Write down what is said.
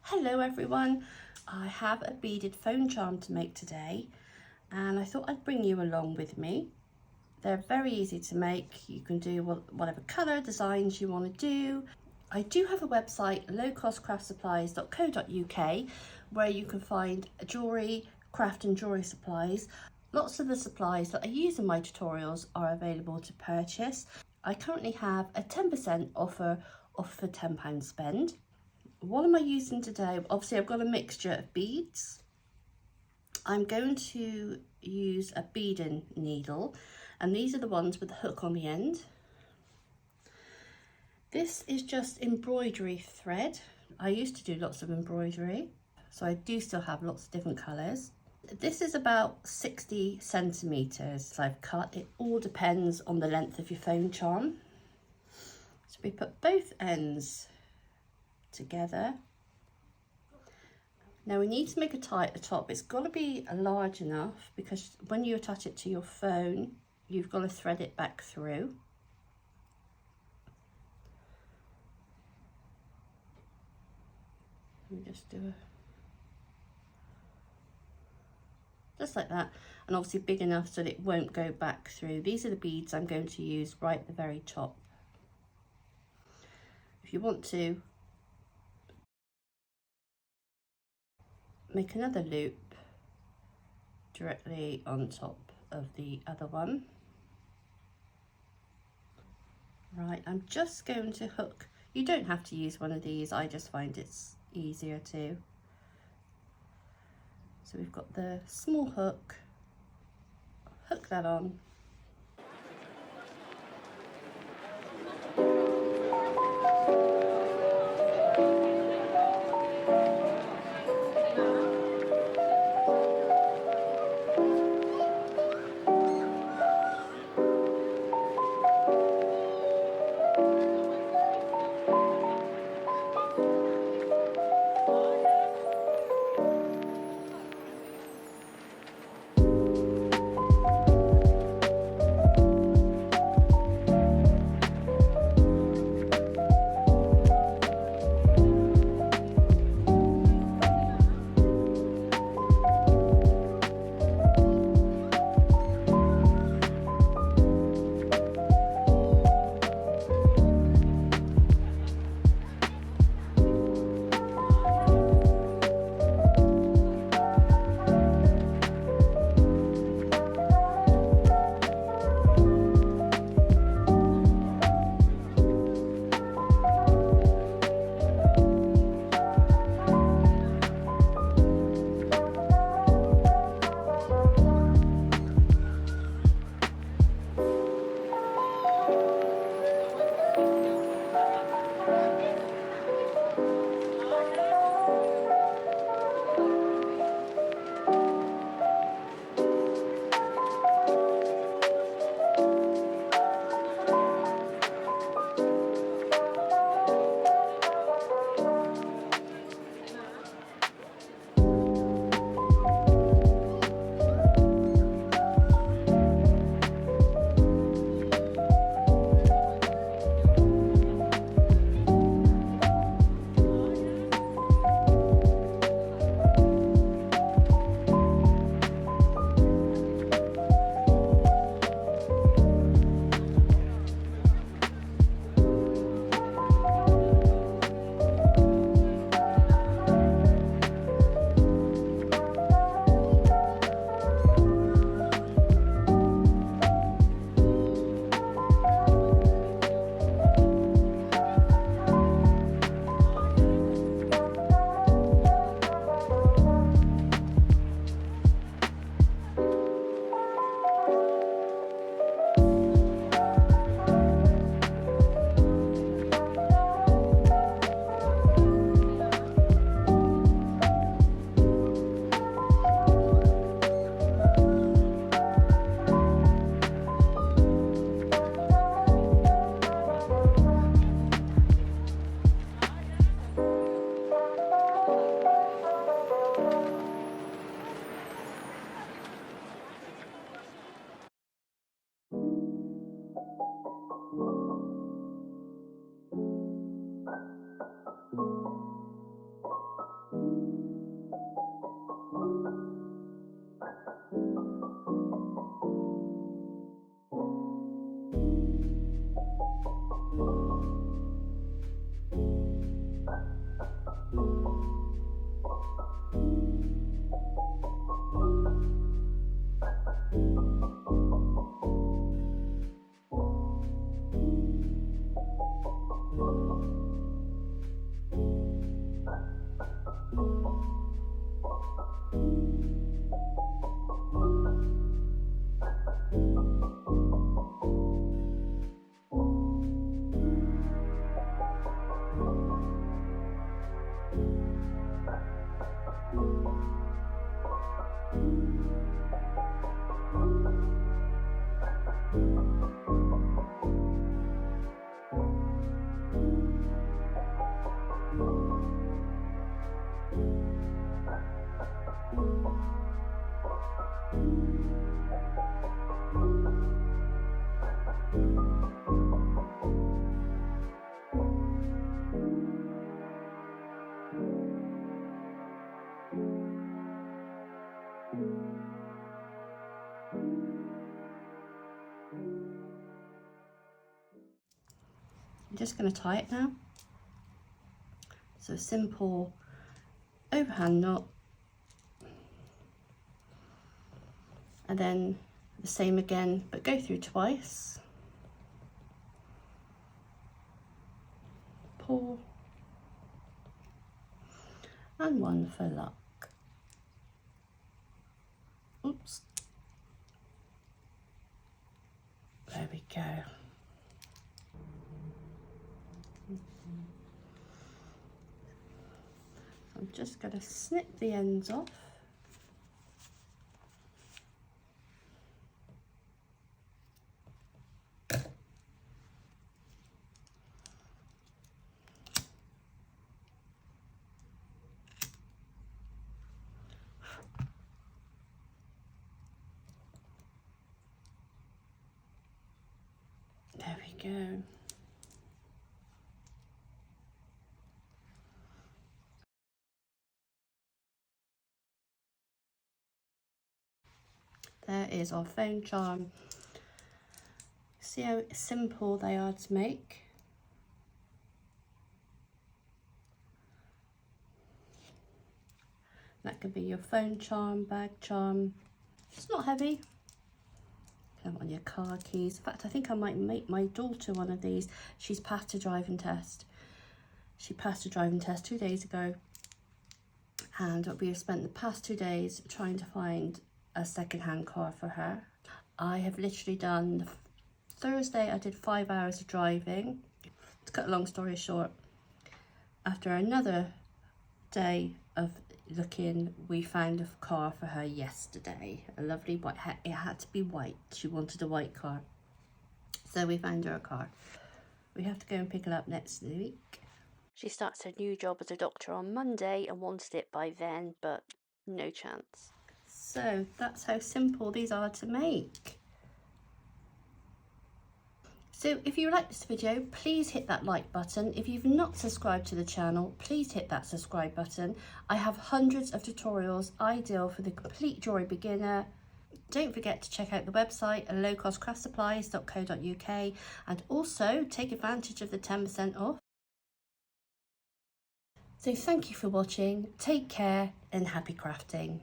Hello everyone, I have a beaded phone charm to make today and I thought I'd bring you along with me. They're very easy to make. You can do whatever colour designs you want to do. I do have a website, lowcostcraftsupplies.co.uk, where you can find jewellery, craft and jewellery supplies. Lots of the supplies that I use in my tutorials are available to purchase. I currently have a 10% offer for £10 spend. What am I using today? Obviously I've got a mixture of beads. I'm going to use a beading needle, and these are the ones with the hook on the end. This is just embroidery thread. I used to do lots of embroidery, so I do still have lots of different colours. This is about 60 centimetres I've cut. It all depends on the length of your phone charm. So we put both ends together. Now we need to make a tie at the top. It's got to be large enough because when you attach it to your phone, you've got to thread it back through. Let me just do just like that, and obviously big enough so that it won't go back through. These are the beads I'm going to use right at the very top. If you want to make another loop directly on top of the other one. Right, I'm just going to hook. You don't have to use one of these, I just find it's easier to. So we've got the small hook, hook that on. I'm just going to tie it now. So a simple overhand knot, and then the same again, but go through twice. Pull, and one for luck. Oops. There we go. I'm just going to snip the ends off. There we go. There is our phone charm. See how simple they are to make? That could be your phone charm, bag charm. It's not heavy. Come on your car keys. In fact, I think I might make my daughter one of these. She's passed a driving test. She passed a driving test 2 days ago. And we have spent the past 2 days trying to find a second-hand car for her. I have literally done, Thursday I did 5 hours of driving. To cut a long story short, after another day of looking, we found a car for her yesterday. A lovely white, it had to be white. She wanted a white car. So we found her a car. We have to go and pick it up next week. She starts her new job as a doctor on Monday and wanted it by then, but no chance. So that's how simple these are to make. So if you like this video, please hit that like button. If you've not subscribed to the channel, please hit that subscribe button. I have hundreds of tutorials ideal for the complete jewellery beginner. Don't forget to check out the website at lowcostcraftsupplies.co.uk and also take advantage of the 10% off. So thank you for watching, take care and happy crafting.